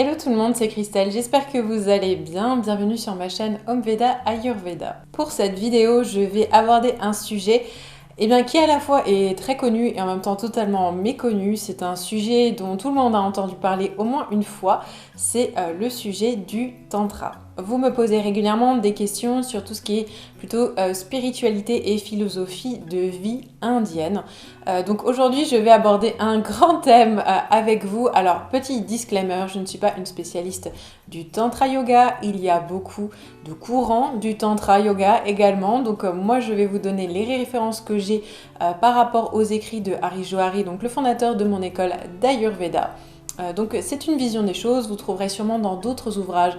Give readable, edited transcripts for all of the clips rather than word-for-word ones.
Hello tout le monde, c'est Christelle, j'espère que vous allez bien. Bienvenue sur ma chaîne Om Veda Ayurveda. Pour cette vidéo, je vais aborder un sujet qui à la fois est très connu et en même temps totalement méconnu. C'est un sujet dont tout le monde a entendu parler au moins une fois, c'est le sujet du tantra. Vous me posez régulièrement des questions sur tout ce qui est plutôt spiritualité et philosophie de vie indienne. Donc aujourd'hui, je vais aborder un grand thème avec vous. Alors, petit disclaimer, je ne suis pas une spécialiste du tantra yoga. Il y a beaucoup de courants du tantra yoga également. Donc moi, je vais vous donner les références que j'ai par rapport aux écrits de Hari Johari, donc le fondateur de mon école d'Ayurveda. Donc c'est une vision des choses. Vous trouverez sûrement dans d'autres ouvrages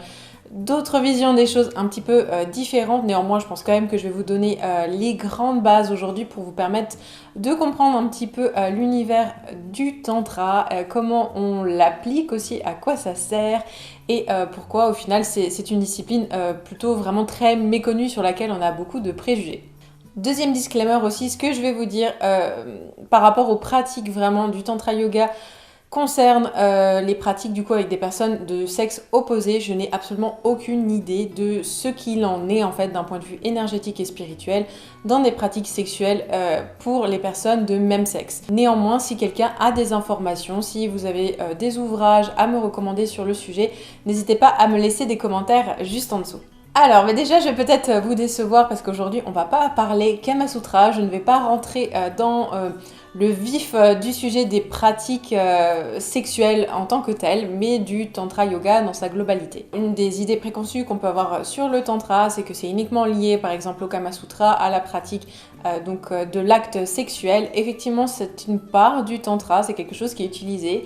d'autres visions des choses un petit peu différentes. Néanmoins, je pense quand même que je vais vous donner les grandes bases aujourd'hui pour vous permettre de comprendre un petit peu l'univers du tantra, comment on l'applique aussi, à quoi ça sert et pourquoi au final c'est une discipline plutôt vraiment très méconnue sur laquelle on a beaucoup de préjugés. Deuxième disclaimer aussi, ce que je vais vous dire par rapport aux pratiques vraiment du tantra yoga concerne les pratiques du coup avec des personnes de sexe opposé, je n'ai absolument aucune idée de ce qu'il en est en fait d'un point de vue énergétique et spirituel dans des pratiques sexuelles pour les personnes de même sexe. Néanmoins, si quelqu'un a des informations, si vous avez des ouvrages à me recommander sur le sujet, n'hésitez pas à me laisser des commentaires juste en dessous. Alors, mais déjà, je vais peut-être vous décevoir parce qu'aujourd'hui, on va pas parler Kama Sutra. Je ne vais pas rentrer dans le vif du sujet des pratiques sexuelles en tant que telles, mais du tantra yoga dans sa globalité. Une des idées préconçues qu'on peut avoir sur le tantra, c'est que c'est uniquement lié, par exemple, au Kama Sutra, à la pratique de l'acte sexuel. Effectivement, c'est une part du tantra, c'est quelque chose qui est utilisé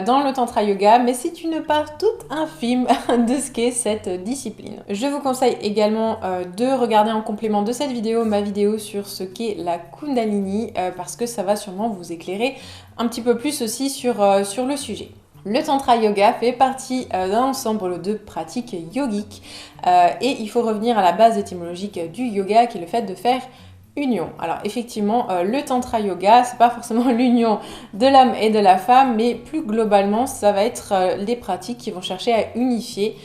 dans le tantra yoga, mais c'est une part toute infime de ce qu'est cette discipline. Je vous conseille également de regarder en complément de cette vidéo ma vidéo sur ce qu'est la Kundalini parce que ça va sûrement vous éclairer un petit peu plus aussi sur le sujet. Le tantra yoga fait partie d'un ensemble de pratiques yogiques et il faut revenir à la base étymologique du yoga qui est le fait de faire union. Alors effectivement, le tantra yoga, c'est pas forcément l'union de l'homme et de la femme, mais plus globalement, ça va être les pratiques qui vont chercher à unifier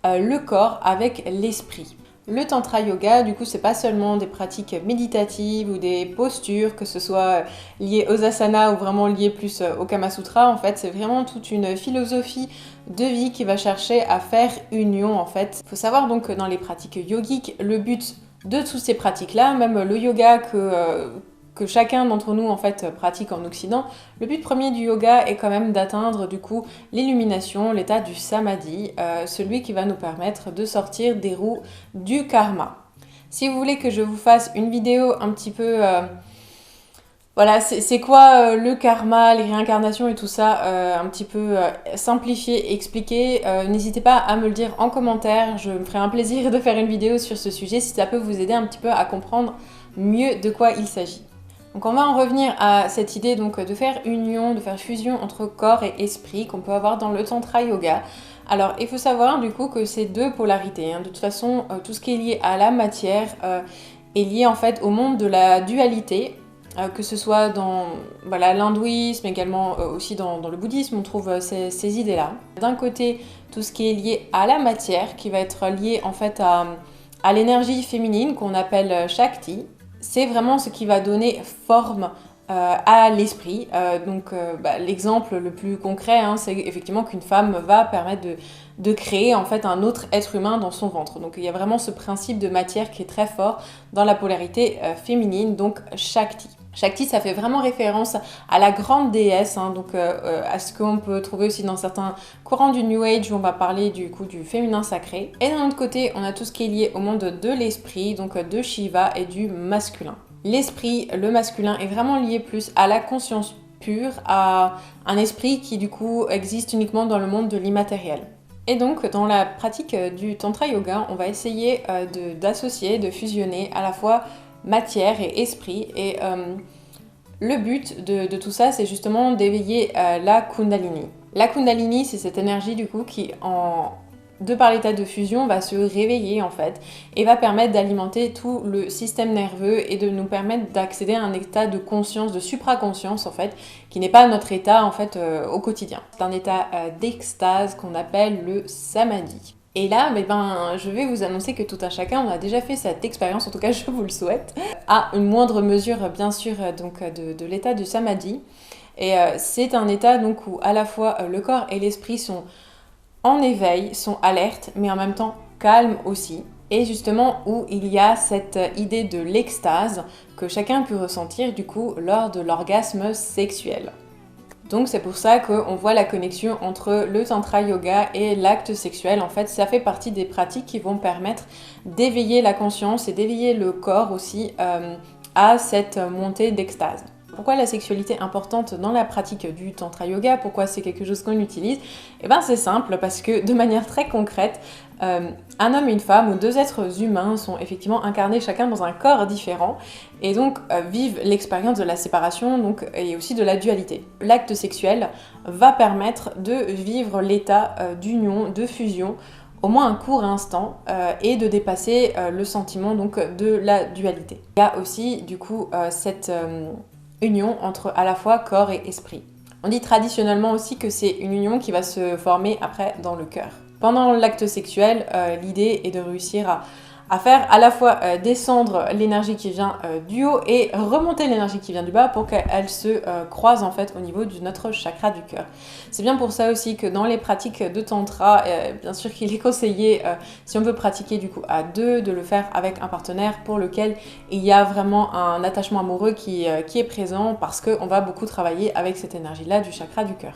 le corps avec l'esprit. Le tantra yoga, du coup, c'est pas seulement des pratiques méditatives ou des postures, que ce soit lié aux asanas ou vraiment lié plus au Kama Sutra. En fait, c'est vraiment toute une philosophie de vie qui va chercher à faire union. En fait, il faut savoir donc que dans les pratiques yogiques, le but de toutes ces pratiques-là, même le yoga que chacun d'entre nous en fait pratique en Occident, le but premier du yoga est quand même d'atteindre du coup l'illumination, l'état du samadhi, celui qui va nous permettre de sortir des roues du karma. Si vous voulez que je vous fasse une vidéo un petit peu voilà, c'est quoi le karma, les réincarnations et tout ça, un petit peu simplifié, expliqué. N'hésitez pas à me le dire en commentaire, je me ferai un plaisir de faire une vidéo sur ce sujet si ça peut vous aider un petit peu à comprendre mieux de quoi il s'agit. Donc on va en revenir à cette idée donc de faire union, de faire fusion entre corps et esprit qu'on peut avoir dans le tantra yoga. Alors il faut savoir du coup que c'est deux polarités. De toute façon, tout ce qui est lié à la matière est lié en fait au monde de la dualité. Que ce soit dans l'hindouisme, également aussi dans le bouddhisme, on trouve ces idées-là. D'un côté, tout ce qui est lié à la matière, qui va être lié en fait à l'énergie féminine qu'on appelle Shakti. C'est vraiment ce qui va donner forme à l'esprit. L'exemple le plus concret, c'est effectivement qu'une femme va permettre de créer en fait un autre être humain dans son ventre. Donc il y a vraiment ce principe de matière qui est très fort dans la polarité féminine, donc Shakti. Shakti, ça fait vraiment référence à la grande déesse, à ce qu'on peut trouver aussi dans certains courants du New Age où on va parler du coup du féminin sacré. Et d'un autre côté, on a tout ce qui est lié au monde de l'esprit, donc de Shiva et du masculin. L'esprit, le masculin, est vraiment lié plus à la conscience pure, à un esprit qui du coup existe uniquement dans le monde de l'immatériel. Et donc, dans la pratique du tantra yoga, on va essayer d'associer, de fusionner à la fois matière et esprit. Et le but de tout ça, c'est justement d'éveiller la Kundalini. La Kundalini, c'est cette énergie du coup qui, en de par l'état de fusion, va se réveiller en fait et va permettre d'alimenter tout le système nerveux et de nous permettre d'accéder à un état de conscience, de supraconscience en fait, qui n'est pas notre état en fait au quotidien. C'est un état d'extase qu'on appelle le samadhi. Et là, je vais vous annoncer que tout un chacun, on a déjà fait cette expérience, en tout cas je vous le souhaite, à une moindre mesure bien sûr donc, de l'état du samadhi. Et c'est un état donc, où à la fois le corps et l'esprit sont en éveil, sont alertes, mais en même temps calmes aussi. Et justement où il y a cette idée de l'extase que chacun peut ressentir du coup lors de l'orgasme sexuel. Donc c'est pour ça qu'on voit la connexion entre le tantra yoga et l'acte sexuel. En fait, ça fait partie des pratiques qui vont permettre d'éveiller la conscience et d'éveiller le corps aussi à cette montée d'extase. Pourquoi la sexualité est importante dans la pratique du tantra yoga? Pourquoi c'est quelque chose qu'on utilise? Eh bien c'est simple, parce que de manière très concrète, un homme et une femme ou deux êtres humains sont effectivement incarnés chacun dans un corps différent et donc vivent l'expérience de la séparation donc, et aussi de la dualité. L'acte sexuel va permettre de vivre l'état d'union, de fusion, au moins un court instant, et de dépasser le sentiment donc, de la dualité. Il y a aussi du coup cette union entre à la fois corps et esprit. On dit traditionnellement aussi que c'est une union qui va se former après dans le cœur. Pendant l'acte sexuel, l'idée est de réussir à faire à la fois descendre l'énergie qui vient du haut et remonter l'énergie qui vient du bas pour qu'elle se croise en fait au niveau de notre chakra du cœur. C'est bien pour ça aussi que dans les pratiques de tantra, bien sûr qu'il est conseillé, si on veut pratiquer du coup à deux, de le faire avec un partenaire pour lequel il y a vraiment un attachement amoureux qui est présent, parce qu'on va beaucoup travailler avec cette énergie-là du chakra du cœur.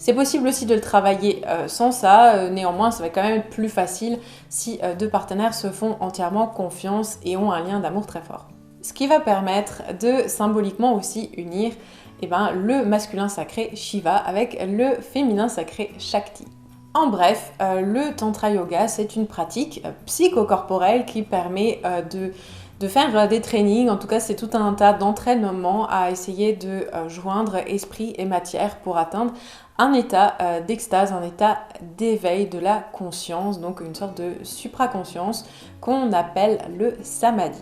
C'est possible aussi de le travailler sans ça, néanmoins ça va quand même être plus facile si deux partenaires se font entièrement confiance et ont un lien d'amour très fort. Ce qui va permettre de symboliquement aussi unir le masculin sacré Shiva avec le féminin sacré Shakti. En bref, le Tantra Yoga, c'est une pratique psychocorporelle qui permet de faire des trainings. En tout cas, c'est tout un tas d'entraînements à essayer de joindre esprit et matière pour atteindre un état d'extase, un état d'éveil de la conscience, donc une sorte de supraconscience qu'on appelle le samadhi.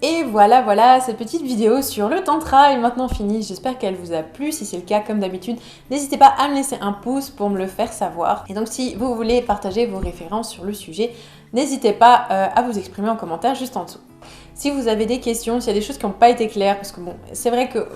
Et voilà, cette petite vidéo sur le tantra est maintenant finie. J'espère qu'elle vous a plu. Si c'est le cas, comme d'habitude, n'hésitez pas à me laisser un pouce pour me le faire savoir. Et donc si vous voulez partager vos références sur le sujet, n'hésitez pas à vous exprimer en commentaire juste en dessous. Si vous avez des questions, s'il y a des choses qui n'ont pas été claires, parce que bon, c'est vrai que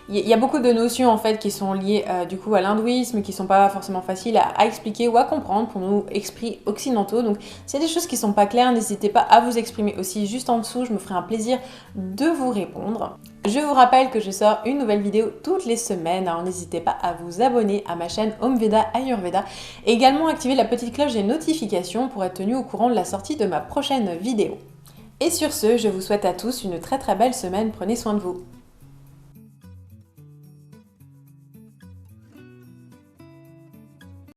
il y a beaucoup de notions en fait qui sont liées du coup à l'hindouisme, qui sont pas forcément faciles à expliquer ou à comprendre pour nous esprits occidentaux. Donc s'il y a des choses qui sont pas claires, n'hésitez pas à vous exprimer aussi juste en dessous, je me ferai un plaisir de vous répondre. Je vous rappelle que je sors une nouvelle vidéo toutes les semaines, alors n'hésitez pas à vous abonner à ma chaîne Omveda Ayurveda et également activer la petite cloche des notifications pour être tenu au courant de la sortie de ma prochaine vidéo. Et sur ce, je vous souhaite à tous une très belle semaine, prenez soin de vous.